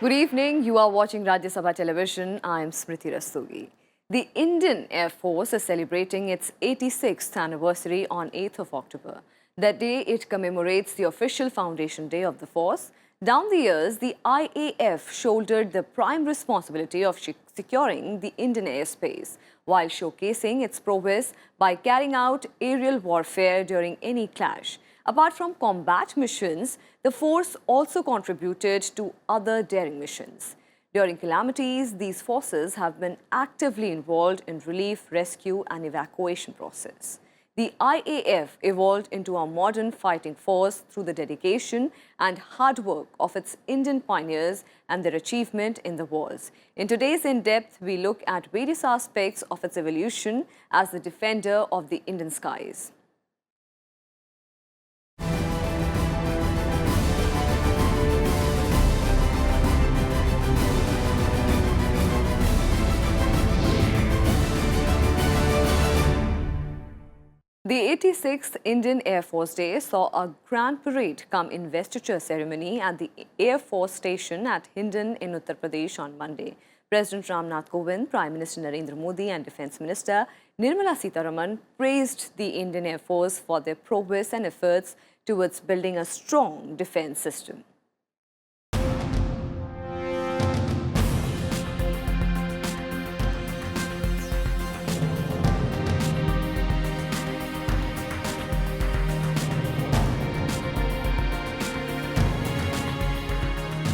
Good evening. You are watching Rajya Sabha Television. I am Smriti Rastogi. The Indian Air Force is celebrating its 86th anniversary on 8th of October. That day, it commemorates the official foundation day of the force. Down the years, the IAF shouldered the prime responsibility of securing the Indian airspace, while showcasing its prowess by carrying out aerial warfare during any clash. Apart from combat missions, the force also contributed to other daring missions. During calamities, these forces have been actively involved in relief, rescue and evacuation process. The IAF evolved into a modern fighting force through the dedication and hard work of its Indian pioneers and their achievement in the wars. In today's In-Depth, we look at various aspects of its evolution as the defender of the Indian skies. The 86th Indian Air Force Day saw a grand parade cum investiture ceremony at the Air Force Station at Hindon in Uttar Pradesh on Monday. President Ramnath Kovind, Prime Minister Narendra Modi and Defence Minister Nirmala Sitharaman praised the Indian Air Force for their prowess and efforts towards building a strong defence system.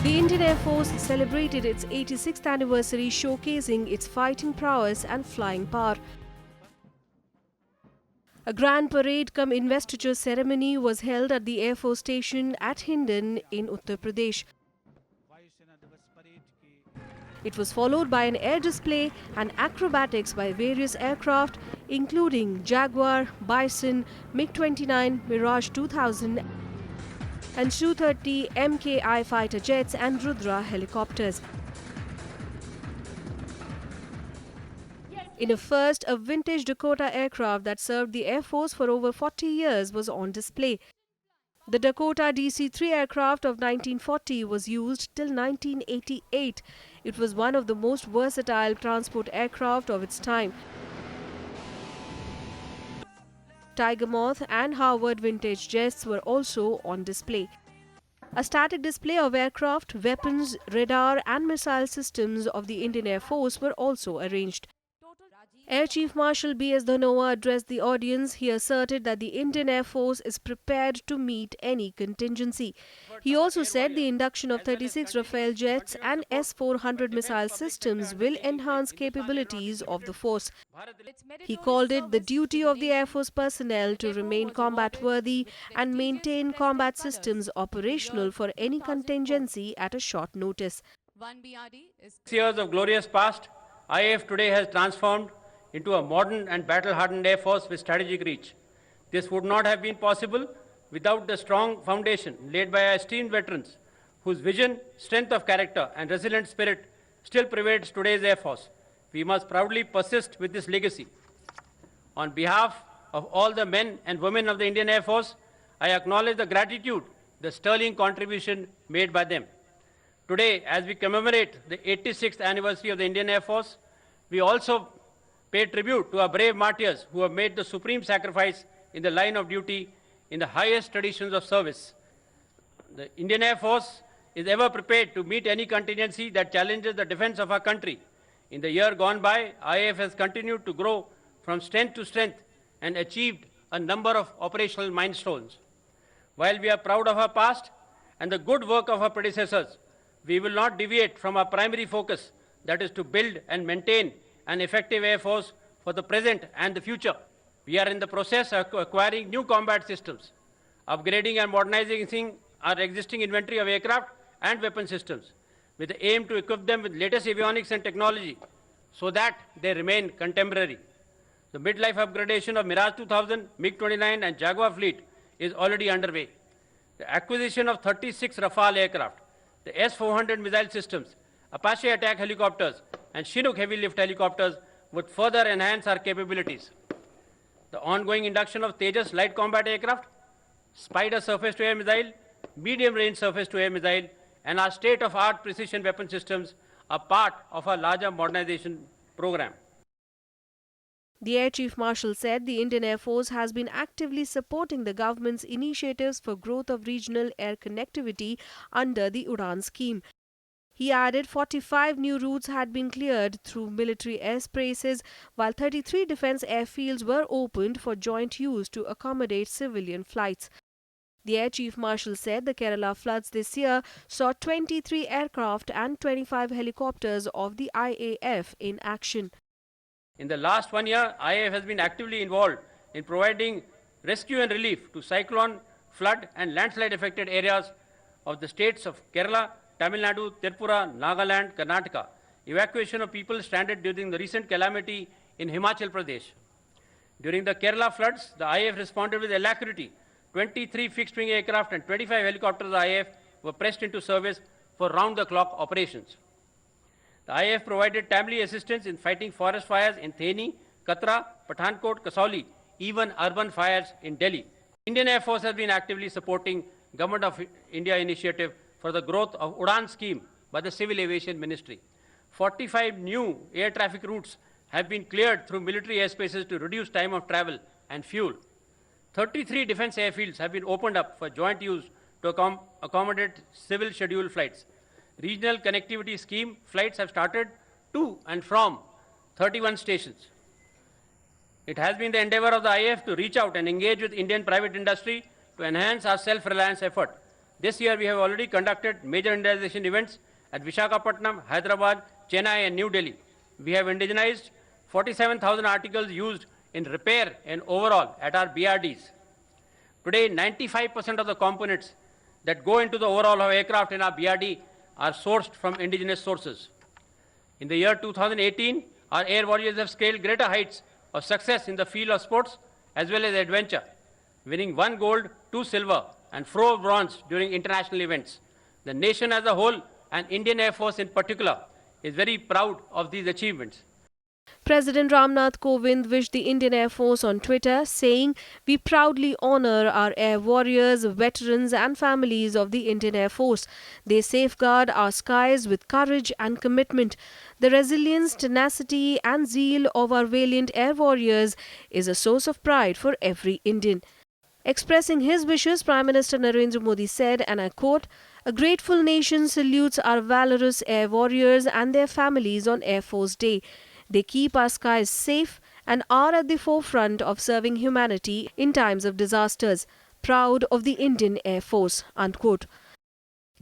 The Indian Air Force celebrated its 86th anniversary, showcasing its fighting prowess and flying power. A grand parade cum investiture ceremony was held at the Air Force Station at Hindon in Uttar Pradesh. It was followed by an air display and acrobatics by various aircraft, including Jaguar, Bison, MiG-29, Mirage 2000, and Su-30 MKI fighter jets and Rudra helicopters. In a first, a vintage Dakota aircraft that served the Air Force for over 40 years was on display. The Dakota DC-3 aircraft of 1940 was used till 1988. It was one of the most versatile transport aircraft of its time. Tiger Moth and Harvard vintage jets were also on display. A static display of aircraft, weapons, radar and missile systems of the Indian Air Force were also arranged. Air Chief Marshal B.S. Dhanoa addressed the audience. He asserted that the Indian Air Force is prepared to meet any contingency. He also said the induction of 36 Rafale jets and S-400 missile systems will enhance capabilities of the force. He called it the duty of the Air Force personnel to remain combat-worthy and maintain combat systems operational for any contingency at a short notice. 6 years of glorious past, IAF today has transformed into a modern and battle-hardened Air Force with strategic reach. This would not have been possible without the strong foundation laid by our esteemed veterans, whose vision, strength of character and resilient spirit still pervades today's Air Force. We must proudly persist with this legacy. On behalf of all the men and women of the Indian Air Force, I acknowledge the gratitude, the sterling contribution made by them. Today, as we commemorate the 86th anniversary of the Indian Air Force, we also pay tribute to our brave martyrs who have made the supreme sacrifice in the line of duty in the highest traditions of service. The Indian Air Force is ever prepared to meet any contingency that challenges the defense of our country. In the year gone by, IAF has continued to grow from strength to strength and achieved a number of operational milestones. While we are proud of our past and the good work of our predecessors, we will not deviate from our primary focus, that is to build and maintain an effective Air Force for the present and the future. We are in the process of acquiring new combat systems, upgrading and modernizing our existing inventory of aircraft and weapon systems, with the aim to equip them with latest avionics and technology so that they remain contemporary. The mid-life upgradation of Mirage 2000, MiG-29 and Jaguar fleet is already underway. The acquisition of 36 Rafale aircraft, the S-400 missile systems, Apache attack helicopters and Chinook heavy lift helicopters would further enhance our capabilities. The ongoing induction of Tejas light combat aircraft, Spider surface-to-air missile, medium-range surface-to-air missile and our state-of-art precision weapon systems are part of our larger modernization program. The Air Chief Marshal said the Indian Air Force has been actively supporting the government's initiatives for growth of regional air connectivity under the UDAN scheme. He added 45 new routes had been cleared through military airspaces, while 33 defence airfields were opened for joint use to accommodate civilian flights. The Air Chief Marshal said the Kerala floods this year saw 23 aircraft and 25 helicopters of the IAF in action. In the last 1 year, IAF has been actively involved in providing rescue and relief to cyclone, flood and landslide affected areas of the states of Kerala, Tamil Nadu, Tripura, Nagaland, Karnataka. Evacuation of people stranded during the recent calamity in Himachal Pradesh. During the Kerala floods, the IAF responded with alacrity. 23 fixed-wing aircraft and 25 helicopters of the IAF were pressed into service for round-the-clock operations. The IAF provided timely assistance in fighting forest fires in Theni, Katra, Pathankot, Kasauli, even urban fires in Delhi. Indian Air Force has been actively supporting Government of India initiative for the growth of UDAN scheme by the Civil Aviation Ministry. 45 new air traffic routes have been cleared through military airspaces to reduce time of travel and fuel. 33 defence airfields have been opened up for joint use to accommodate civil scheduled flights. Regional connectivity scheme flights have started to and from 31 stations. It has been the endeavour of the IAF to reach out and engage with Indian private industry to enhance our self-reliance effort. This year we have already conducted major indigenization events at Visakhapatnam, Hyderabad, Chennai and New Delhi. We have indigenized 47,000 articles used in repair and overhaul at our BRDs. Today, 95% of the components that go into the overhaul of aircraft in our BRD are sourced from indigenous sources. In the year 2018, our air warriors have scaled greater heights of success in the field of sports as well as adventure, winning 1 gold, 2 silver and 4 bronze during international events. The nation as a whole and Indian Air Force in particular is very proud of these achievements. President Ramnath Kovind wished the Indian Air Force on Twitter, saying, "We proudly honour our air warriors, veterans and families of the Indian Air Force. They safeguard our skies with courage and commitment. The resilience, tenacity and zeal of our valiant air warriors is a source of pride for every Indian." Expressing his wishes, Prime Minister Narendra Modi said, and I quote, "A grateful nation salutes our valorous air warriors and their families on Air Force Day. They keep our skies safe and are at the forefront of serving humanity in times of disasters. Proud of the Indian Air Force." Unquote.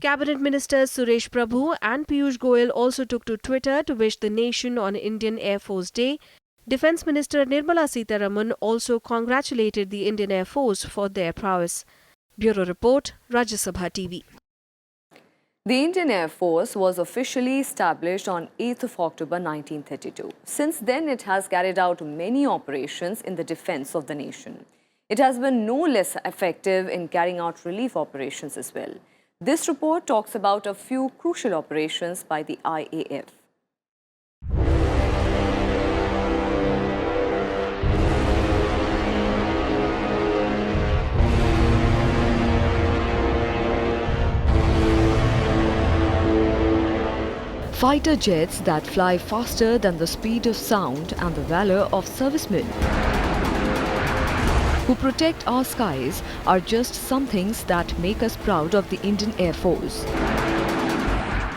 Cabinet Ministers Suresh Prabhu and Piyush Goyal also took to Twitter to wish the nation on Indian Air Force Day. Defence Minister Nirmala Sitharaman also congratulated the Indian Air Force for their prowess. Bureau Report, Rajya Sabha TV. The Indian Air Force was officially established on 8th of October 1932. Since then, it has carried out many operations in the defence of the nation. It has been no less effective in carrying out relief operations as well. This report talks about a few crucial operations by the IAF. Fighter jets that fly faster than the speed of sound and the valor of servicemen who protect our skies are just some things that make us proud of the Indian Air Force.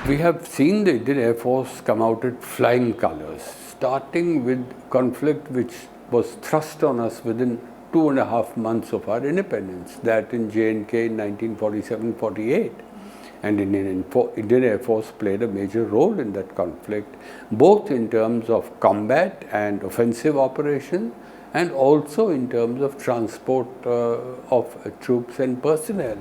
We have seen the Indian Air Force come out at flying colours, starting with conflict which was thrust on us within 2.5 months of our independence, that in J&K in 1947-48. And Indian Air Force played a major role in that conflict, both in terms of combat and offensive operation, and also in terms of transport of troops and personnel.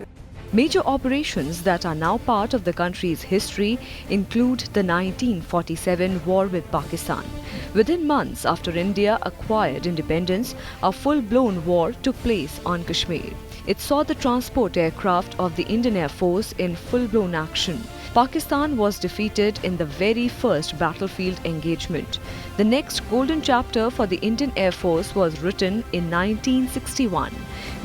Major operations that are now part of the country's history include the 1947 war with Pakistan. Within months after India acquired independence, a full-blown war took place on Kashmir. It saw the transport aircraft of the Indian Air Force in full-blown action. Pakistan was defeated in the very first battlefield engagement. The next golden chapter for the Indian Air Force was written in 1961.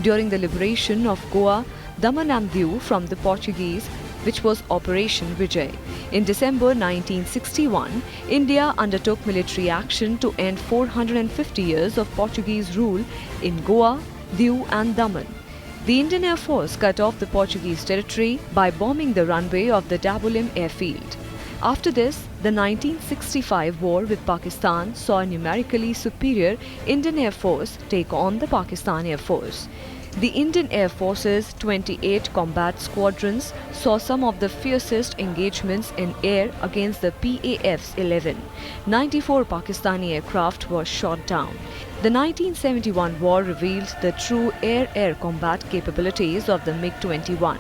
During the liberation of Goa, Daman and Diu from the Portuguese, which was Operation Vijay. In December 1961, India undertook military action to end 450 years of Portuguese rule in Goa, Diu and Daman. The Indian Air Force cut off the Portuguese territory by bombing the runway of the Dabolim airfield. After this, the 1965 war with Pakistan saw a numerically superior Indian Air Force take on the Pakistan Air Force. The Indian Air Force's 28 combat squadrons saw some of the fiercest engagements in air against the PAF's 11. 94 Pakistani aircraft were shot down. The 1971 war revealed the true air-air combat capabilities of the MiG-21.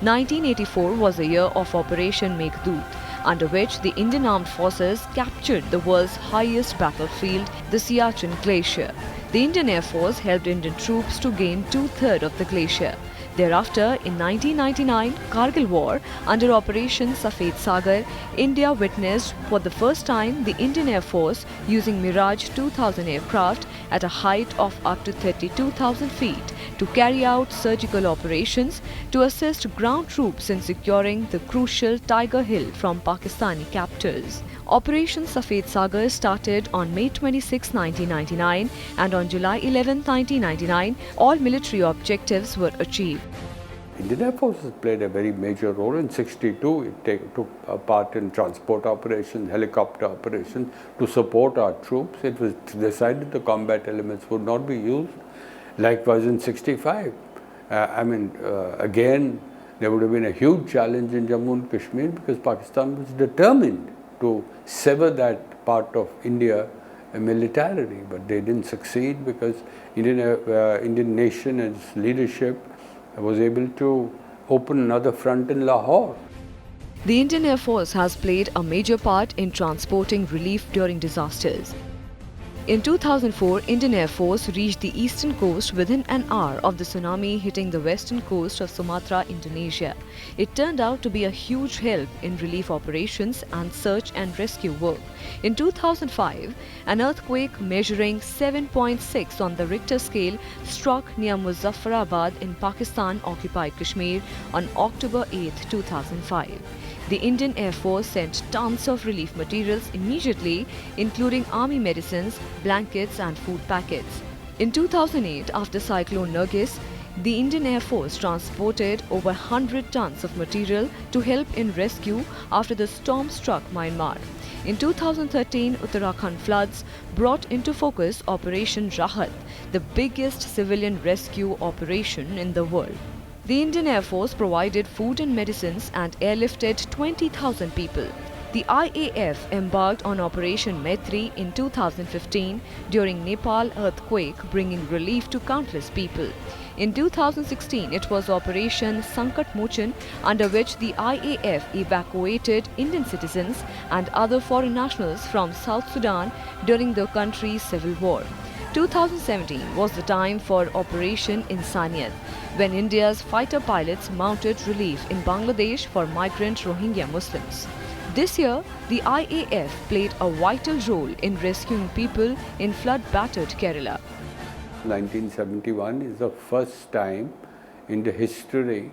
1984 was a year of Operation Meghdoot, under which the Indian Armed Forces captured the world's highest battlefield, the Siachen Glacier. The Indian Air Force helped Indian troops to gain two-thirds of the glacier. Thereafter, in 1999 Kargil War, under Operation Safed Sagar, India witnessed for the first time the Indian Air Force using Mirage 2000 aircraft at a height of up to 32,000 feet to carry out surgical operations to assist ground troops in securing the crucial Tiger Hill from Pakistani captors. Operation Safed Sagar started on May 26, 1999 and on July 11, 1999, all military objectives were achieved. Indian Air Force has played a very major role. In '62, it took part in transport operations, helicopter operations to support our troops. It was decided the combat elements would not be used. Likewise in '65. Again, there would have been a huge challenge in Jammu and Kashmir because Pakistan was determined to sever that part of India militarily, but they didn't succeed because Indian nation and its leadership was able to open another front in Lahore. The Indian Air Force has played a major part in transporting relief during disasters. In 2004, Indian Air Force reached the eastern coast within an hour of the tsunami hitting the western coast of Sumatra, Indonesia. It turned out to be a huge help in relief operations and search and rescue work. In 2005, an earthquake measuring 7.6 on the Richter scale struck near Muzaffarabad in Pakistan-occupied Kashmir on October 8, 2005. The Indian Air Force sent tons of relief materials immediately, including army medicines, blankets and food packets. In 2008, after Cyclone Nargis, the Indian Air Force transported over 100 tons of material to help in rescue after the storm struck Myanmar. In 2013, Uttarakhand floods brought into focus Operation Rahat, the biggest civilian rescue operation in the world. The Indian Air Force provided food and medicines and airlifted 20,000 people. The IAF embarked on Operation Maitri in 2015 during Nepal earthquake, bringing relief to countless people. In 2016, it was Operation Sankat Mochan, under which the IAF evacuated Indian citizens and other foreign nationals from South Sudan during the country's civil war. 2017 was the time for Operation Insaniyat, when India's fighter pilots mounted relief in Bangladesh for migrant Rohingya Muslims. This year, the IAF played a vital role in rescuing people in flood-battered Kerala. 1971 is the first time in the history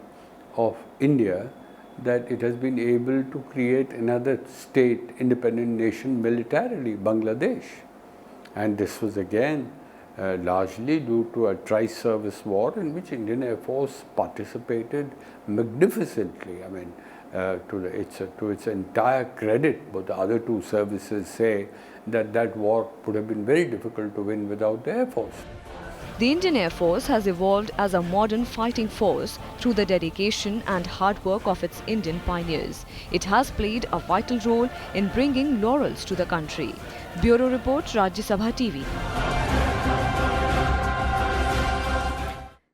of India that it has been able to create another state, independent nation militarily, Bangladesh. And this was again largely due to a tri-service war in which Indian Air Force participated magnificently. To its entire credit, but the other two services say that war would have been very difficult to win without the Air Force. The Indian Air Force has evolved as a modern fighting force through the dedication and hard work of its Indian pioneers. It has played a vital role in bringing laurels to the country. Bureau Report, Rajya Sabha TV.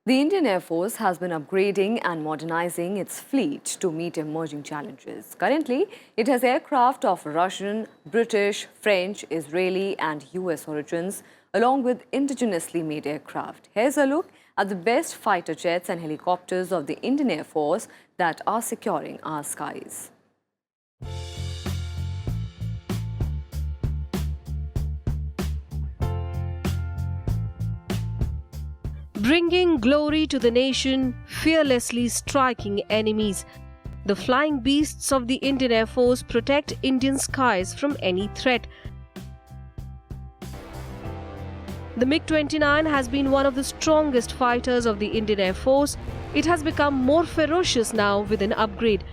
The Indian Air Force has been upgrading and modernizing its fleet to meet emerging challenges. Currently, it has aircraft of Russian, British, French, Israeli and US origins, along with indigenously made aircraft. Here's a look at the best fighter jets and helicopters of the Indian Air Force that are securing our skies. Bringing glory to the nation, fearlessly striking enemies. The flying beasts of the Indian Air Force protect Indian skies from any threat. The MiG-29 has been one of the strongest fighters of the Indian Air Force. It has become more ferocious now with an upgrade.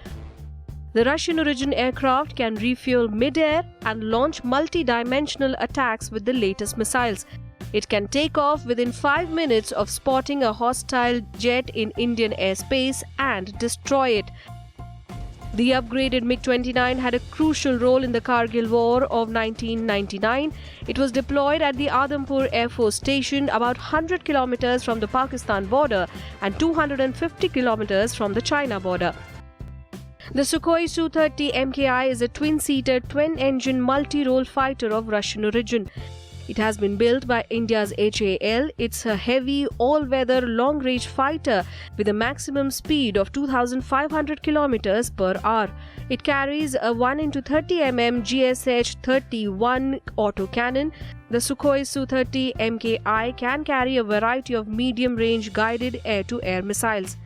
The Russian-origin aircraft can refuel mid-air and launch multi-dimensional attacks with the latest missiles. It can take off within 5 minutes of spotting a hostile jet in Indian airspace and destroy it. The upgraded MiG-29 had a crucial role in the Kargil War of 1999. It was deployed at the Adampur Air Force Station, about 100 kilometers from the Pakistan border and 250 kilometers from the China border. The Sukhoi Su-30 MKI is a twin-seater, twin-engine multi-role fighter of Russian origin. It has been built by India's HAL. It's a heavy, all-weather, long-range fighter with a maximum speed of 2,500 kilometers per hour. It carries a 1x30 mm GSH-31 autocannon. The Sukhoi Su-30 MKI can carry a variety of medium-range guided air-to-air missiles.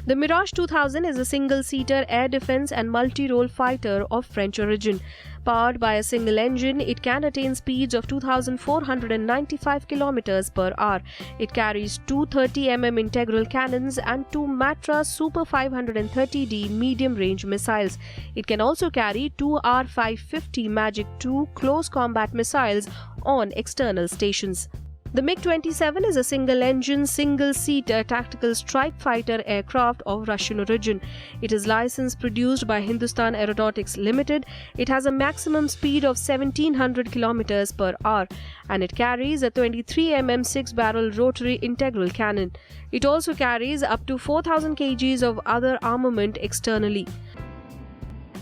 The Mirage 2000 is a single-seater air defense and multi-role fighter of French origin. Powered by a single engine, it can attain speeds of 2,495 km per hour. It carries two 30 mm integral cannons and two Matra Super 530D medium-range missiles. It can also carry two R-550 Magic II close combat missiles on external stations. The MiG-27 is a single-engine, single-seater tactical strike fighter aircraft of Russian origin. It is licensed produced by Hindustan Aeronautics Limited. It has a maximum speed of 1,700 km per hour and it carries a 23 mm 6-barrel rotary integral cannon. It also carries up to 4,000 kg of other armament externally.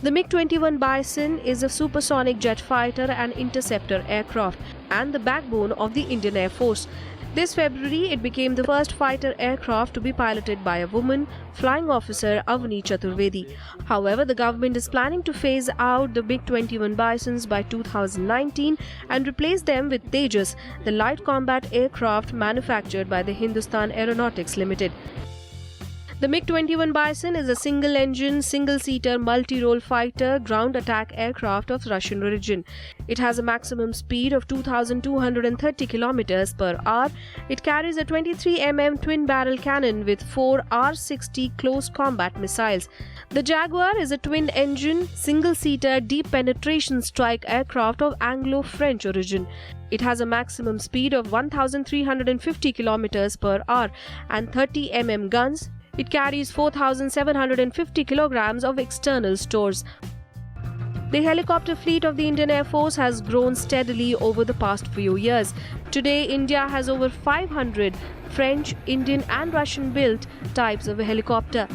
The MiG-21 Bison is a supersonic jet fighter and interceptor aircraft and the backbone of the Indian Air Force. This February, it became the first fighter aircraft to be piloted by a woman, Flying Officer Avani Chaturvedi. However, the government is planning to phase out the MiG-21 Bisons by 2019 and replace them with Tejas, the light combat aircraft manufactured by the Hindustan Aeronautics Limited. The MiG-21 Bison is a single-engine, single-seater, multi-role fighter ground attack aircraft of Russian origin. It has a maximum speed of 2,230 km per hour. It carries a 23 mm twin-barrel cannon with four R-60 close combat missiles. The Jaguar is a twin-engine, single-seater, deep penetration strike aircraft of Anglo-French origin. It has a maximum speed of 1,350 km per hour and 30 mm guns. It carries 4,750 kilograms of external stores. The helicopter fleet of the Indian Air Force has grown steadily over the past few years. Today, India has over 500 French, Indian and Russian-built types of helicopter.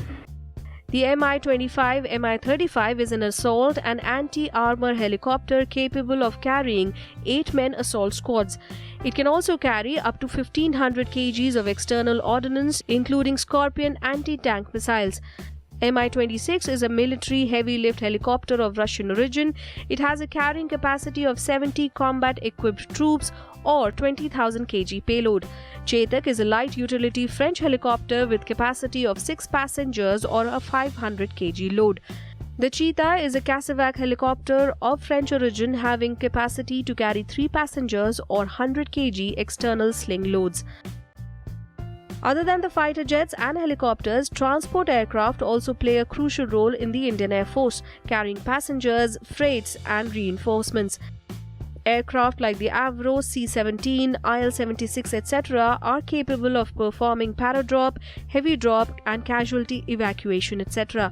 The Mi-25, Mi-35 is an assault and anti-armor helicopter capable of carrying 8-man assault squads. It can also carry up to 1,500 kg of external ordnance, including Scorpion anti-tank missiles. Mi-26 is a military heavy-lift helicopter of Russian origin. It has a carrying capacity of 70 combat-equipped troops or 20,000 kg payload. Chetak is a light utility French helicopter with capacity of 6 passengers or a 500 kg load. The Cheetah is a Casavac helicopter of French origin having capacity to carry 3 passengers or 100 kg external sling loads. Other than the fighter jets and helicopters, transport aircraft also play a crucial role in the Indian Air Force, carrying passengers, freights and reinforcements. Aircraft like the Avro, C-17, IL-76, etc. are capable of performing paradrop, heavy drop and casualty evacuation, etc.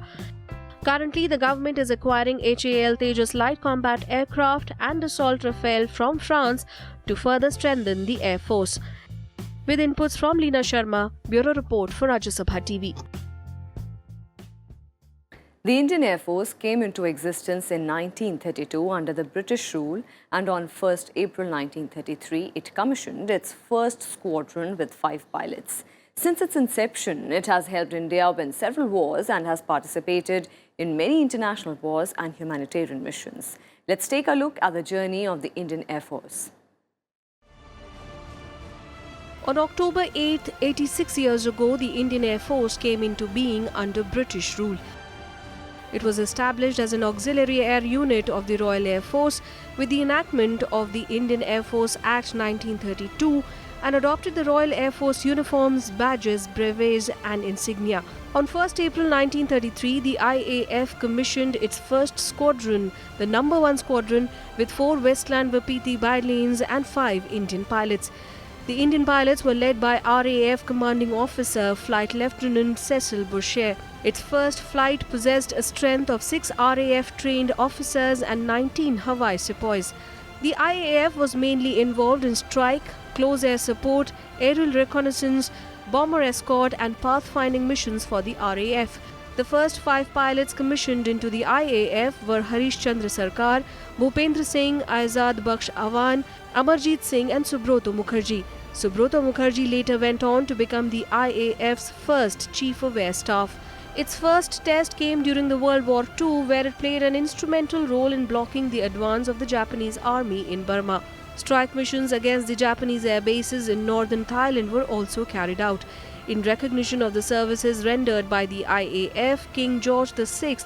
Currently, the government is acquiring HAL Tejas light combat aircraft and Assault Rafale from France to further strengthen the Air Force. With inputs from Leena Sharma, Bureau Report for Rajya Sabha TV. The Indian Air Force came into existence in 1932 under the British rule, and on 1st April 1933, it commissioned its first squadron with 5 pilots. Since its inception, it has helped India win several wars and has participated in many international wars and humanitarian missions. Let's take a look at the journey of the Indian Air Force. On October 8, 86 years ago, the Indian Air Force came into being under British rule. It was established as an auxiliary air unit of the Royal Air Force with the enactment of the Indian Air Force Act 1932 and adopted the Royal Air Force uniforms, badges, brevets and insignia. On 1st April 1933, the IAF commissioned its first squadron, the No. 1 Squadron, with 4 Westland Wapiti biplanes and 5 Indian pilots. The Indian pilots were led by RAF Commanding Officer Flight Lieutenant Cecil Boucher. Its first flight possessed a strength of 6 RAF trained officers and 19 Hawaii sepoys. The IAF was mainly involved in strike, close air support, aerial reconnaissance, bomber escort and pathfinding missions for the RAF. The first 5 pilots commissioned into the IAF were Harish Chandra Sarkar, Bhupendra Singh, Azad Baksh Awan, Amarjit Singh and Subroto Mukherjee. Subroto Mukherjee later went on to become the IAF's first Chief of Air Staff. Its first test came during the World War II, where it played an instrumental role in blocking the advance of the Japanese army in Burma. Strike missions against the Japanese air bases in northern Thailand were also carried out. In recognition of the services rendered by the IAF, King George VI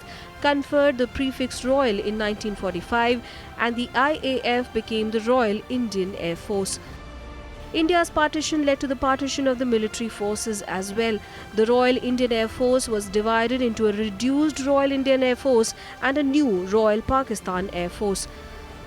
conferred the prefix Royal in 1945 and the IAF became the Royal Indian Air Force. India's partition led to the partition of the military forces as well. The Royal Indian Air Force was divided into a reduced Royal Indian Air Force and a new Royal Pakistan Air Force.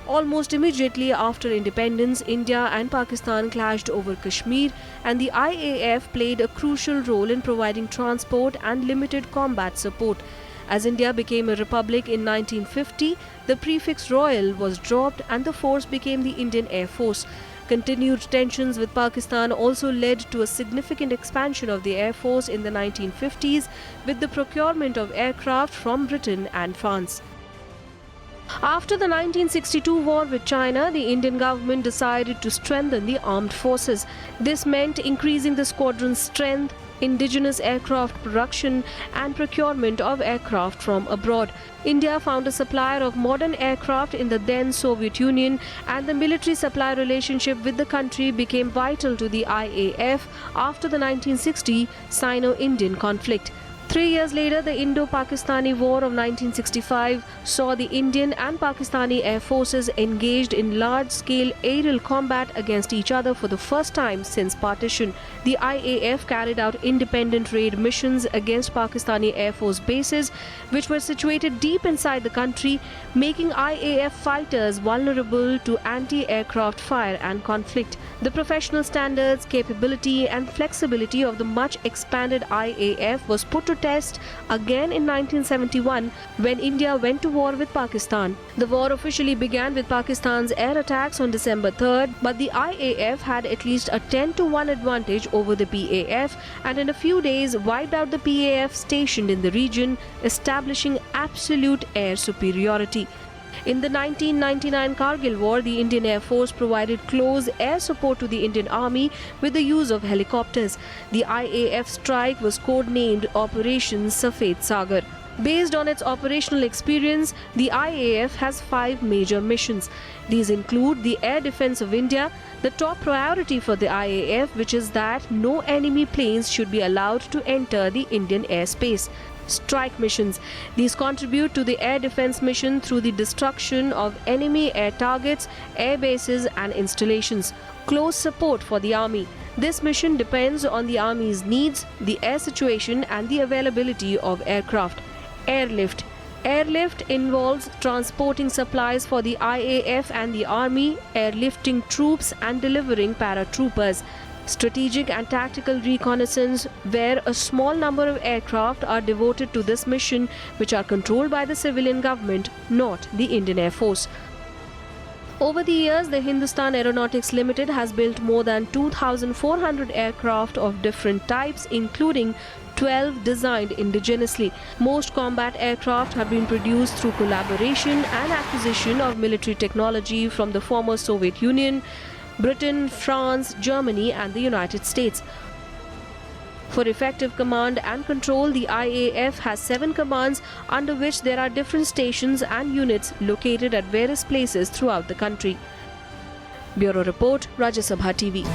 Almost immediately after independence, India and Pakistan clashed over Kashmir, and the IAF played a crucial role in providing transport and limited combat support. As India became a republic in 1950, the prefix Royal was dropped and the force became the Indian Air Force. Continued tensions with Pakistan also led to a significant expansion of the Air Force in the 1950s with the procurement of aircraft from Britain and France. After the 1962 war with China, the Indian government decided to strengthen the armed forces. This meant increasing the squadron's strength, indigenous aircraft production and procurement of aircraft from abroad. India found a supplier of modern aircraft in the then Soviet Union, and the military supply relationship with the country became vital to the IAF after the 1960 Sino-Indian conflict. 3 years later, the Indo-Pakistani War of 1965 saw the Indian and Pakistani air forces engaged in large-scale aerial combat against each other for the first time since partition. The IAF carried out independent raid missions against Pakistani Air Force bases, which were situated deep inside the country, making IAF fighters vulnerable to anti-aircraft fire and conflict. The professional standards, capability and flexibility of the much expanded IAF was put to test again in 1971 when India went to war with Pakistan. The war officially began with Pakistan's air attacks on December 3rd, but the IAF had at least a 10-1 advantage over the PAF and in a few days wiped out the PAF stationed in the region, establishing absolute air superiority. In the 1999 Kargil War, the Indian Air Force provided close air support to the Indian Army with the use of helicopters. The IAF strike was codenamed Operation Safed Sagar. Based on its operational experience, the IAF has 5 major missions. These include the air defense of India, the top priority for the IAF, which is that no enemy planes should be allowed to enter the Indian airspace. Strike missions. These contribute to the air defense mission through the destruction of enemy air targets, air bases and installations. Close support for the army. This mission depends on the army's needs, the air situation and the availability of aircraft. Airlift. Airlift involves transporting supplies for the IAF and the army, airlifting troops and delivering paratroopers. Strategic and tactical reconnaissance, where a small number of aircraft are devoted to this mission, which are controlled by the civilian government, not the Indian Air Force. Over the years, the Hindustan Aeronautics Limited has built more than 2,400 aircraft of different types, including 12 designed indigenously. Most combat aircraft have been produced through collaboration and acquisition of military technology from the former Soviet Union, Britain, France, Germany and the United States. For effective command and control, the IAF has 7 commands under which there are different stations and units located at various places throughout the country. Bureau Report, Rajya Sabha TV.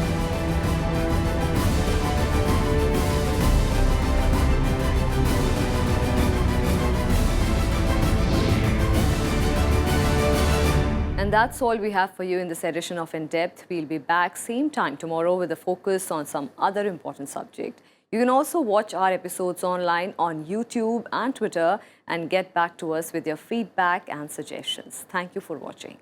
And that's all we have for you in this edition of In Depth. We'll be back same time tomorrow with a focus on some other important subject. You can also watch our episodes online on YouTube and Twitter and get back to us with your feedback and suggestions. Thank you for watching.